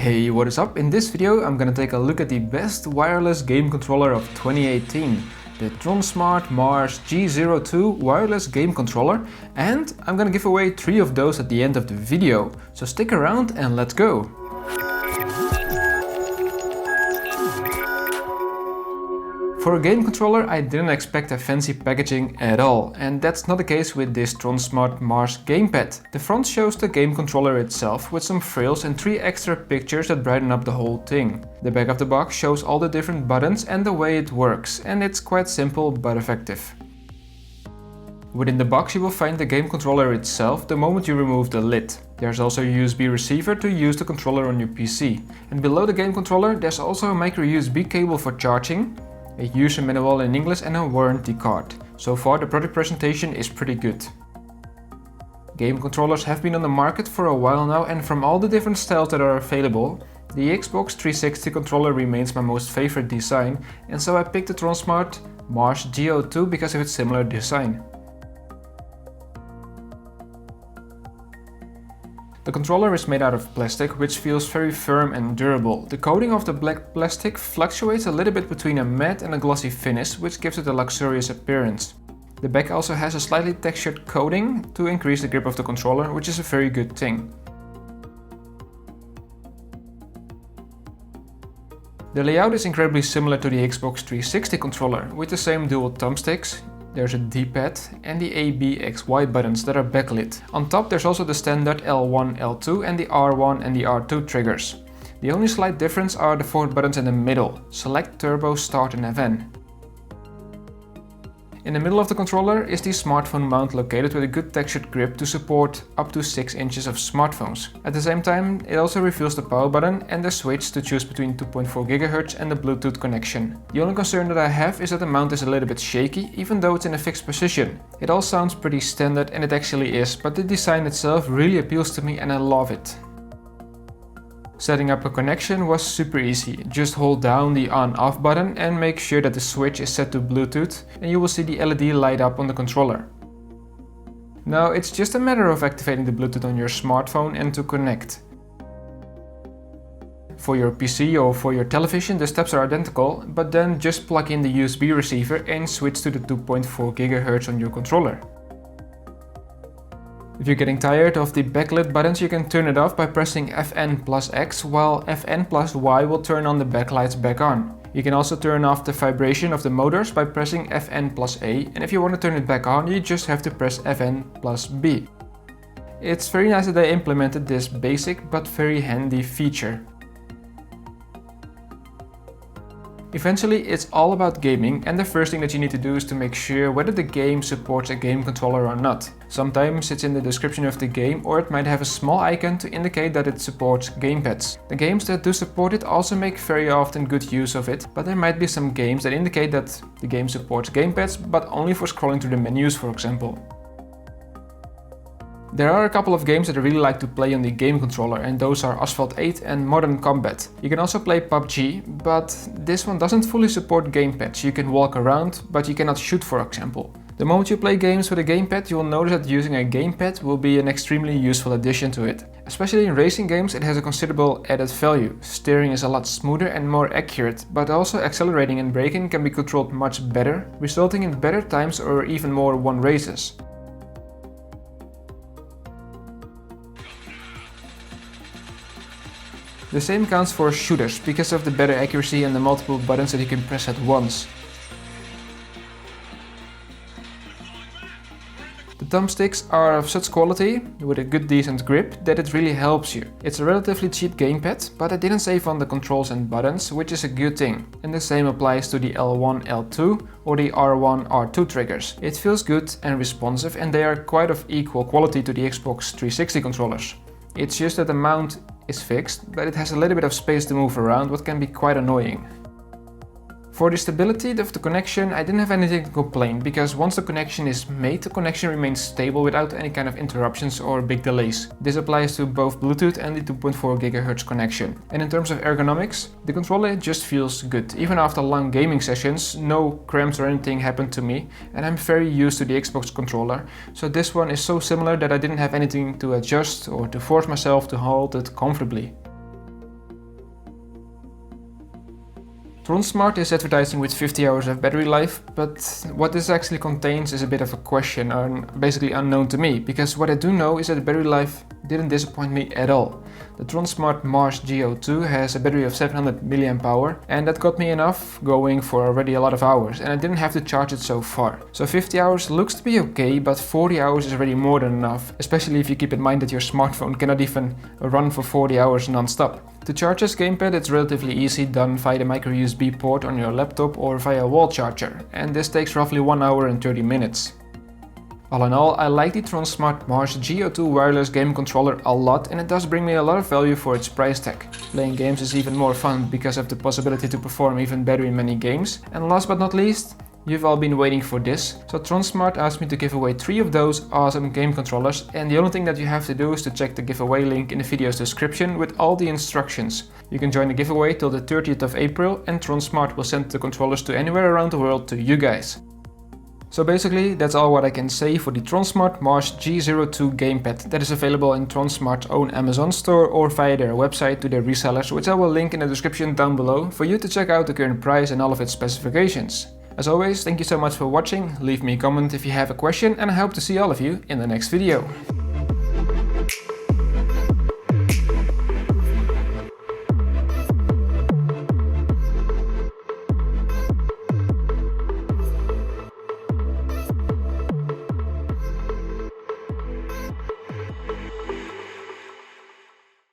Hey, what is up? In this video I'm gonna take a look at the best wireless game controller of 2018, the Tronsmart Mars G02 wireless game controller, and I'm gonna give away 3 of those at the end of the video, so stick around and let's go! For a game controller, I didn't expect a fancy packaging at all, and that's not the case with this Tronsmart Mars gamepad. The front shows the game controller itself with some frills and 3 extra pictures that brighten up the whole thing. The back of the box shows all the different buttons and the way it works, and it's quite simple but effective. Within the box you will find the game controller itself the moment you remove the lid. There's also a USB receiver to use the controller on your PC. And below the game controller there's also a micro USB cable for charging, a user manual in English and a warranty card. So far the product presentation is pretty good. Game controllers have been on the market for a while now, and from all the different styles that are available, the Xbox 360 controller remains my most favorite design, and so I picked the Tronsmart Mars G02 because of its similar design. The controller is made out of plastic, which feels very firm and durable. The coating of the black plastic fluctuates a little bit between a matte and a glossy finish, which gives it a luxurious appearance. The back also has a slightly textured coating to increase the grip of the controller, which is a very good thing. The layout is incredibly similar to the Xbox 360 controller, with the same dual thumbsticks. There's a D-pad and the A, B, X, Y buttons that are backlit. On top there's also the standard L1, L2 and the R1 and the R2 triggers. The only slight difference are the 4 buttons in the middle: Select, Turbo, Start and FN. In the middle of the controller is the smartphone mount located with a good textured grip to support up to 6 inches of smartphones. At the same time it also reveals the power button and the switch to choose between 2.4 GHz and the Bluetooth connection. The only concern that I have is that the mount is a little bit shaky, even though it's in a fixed position. It all sounds pretty standard, and it actually is, but the design itself really appeals to me and I love it. Setting up a connection was super easy. Just hold down the on-off button and make sure that the switch is set to Bluetooth, and you will see the LED light up on the controller. Now it's just a matter of activating the Bluetooth on your smartphone and to connect. For your PC or for your television the steps are identical, but then just plug in the USB receiver and switch to the 2.4 GHz on your controller. If you're getting tired of the backlit buttons, you can turn it off by pressing FN plus X, while FN plus Y will turn on the backlights back on. You can also turn off the vibration of the motors by pressing FN plus A, and if you want to turn it back on, you just have to press FN plus B. It's very nice that they implemented this basic but very handy feature. Eventually it's all about gaming, and the first thing that you need to do is to make sure whether the game supports a game controller or not. Sometimes it's in the description of the game, or it might have a small icon to indicate that it supports gamepads. The games that do support it also make very often good use of it, but there might be some games that indicate that the game supports gamepads, but only for scrolling through the menus, for example. There are a couple of games that I really like to play on the game controller, and those are Asphalt 8 and Modern Combat. You can also play PUBG, but this one doesn't fully support gamepads. You can walk around, but you cannot shoot, for example. The moment you play games with a gamepad, you will notice that using a gamepad will be an extremely useful addition to it. Especially in racing games it has a considerable added value. Steering is a lot smoother and more accurate, but also accelerating and braking can be controlled much better, resulting in better times or even more won races. The same counts for shooters, because of the better accuracy and the multiple buttons that you can press at once. The thumbsticks are of such quality, with a good decent grip, that it really helps you. It's a relatively cheap gamepad, but I didn't save on the controls and buttons, which is a good thing. And the same applies to the L1, L2 or the R1, R2 triggers. It feels good and responsive, and they are quite of equal quality to the Xbox 360 controllers. It's just that the mount is fixed, but it has a little bit of space to move around, what can be quite annoying. For the stability of the connection, I didn't have anything to complain, because once the connection is made, the connection remains stable without any kind of interruptions or big delays. This applies to both Bluetooth and the 2.4 GHz connection. And in terms of ergonomics, the controller just feels good. Even after long gaming sessions, no cramps or anything happened to me, and I'm very used to the Xbox controller, so this one is so similar that I didn't have anything to adjust or to force myself to hold it comfortably. Tronsmart is advertising with 50 hours of battery life, but what this actually contains is a bit of a question, or basically unknown to me, because what I do know is that the battery life didn't disappoint me at all. The Tronsmart Mars G02 has a battery of 700 mAh, and that got me enough going for already a lot of hours, and I didn't have to charge it so far. So 50 hours looks to be okay, but 40 hours is already more than enough, especially if you keep in mind that your smartphone cannot even run for 40 hours non-stop. To charge this gamepad, it's relatively easy, done via the micro USB port on your laptop or via a wall charger, and this takes roughly 1 hour and 30 minutes. All in all, I like the Tronsmart Mars G02 wireless game controller a lot, and it does bring me a lot of value for its price tag. Playing games is even more fun because of the possibility to perform even better in many games. And last but not least, you've all been waiting for this. So Tronsmart asked me to give away 3 of those awesome game controllers, and the only thing that you have to do is to check the giveaway link in the video's description with all the instructions. You can join the giveaway till the 30th of April, and Tronsmart will send the controllers to anywhere around the world to you guys. So basically, that's all what I can say for the Tronsmart Mars G02 gamepad that is available in Tronsmart's own Amazon store or via their website to their resellers, which I will link in the description down below for you to check out the current price and all of its specifications. As always, thank you so much for watching, leave me a comment if you have a question, and I hope to see all of you in the next video.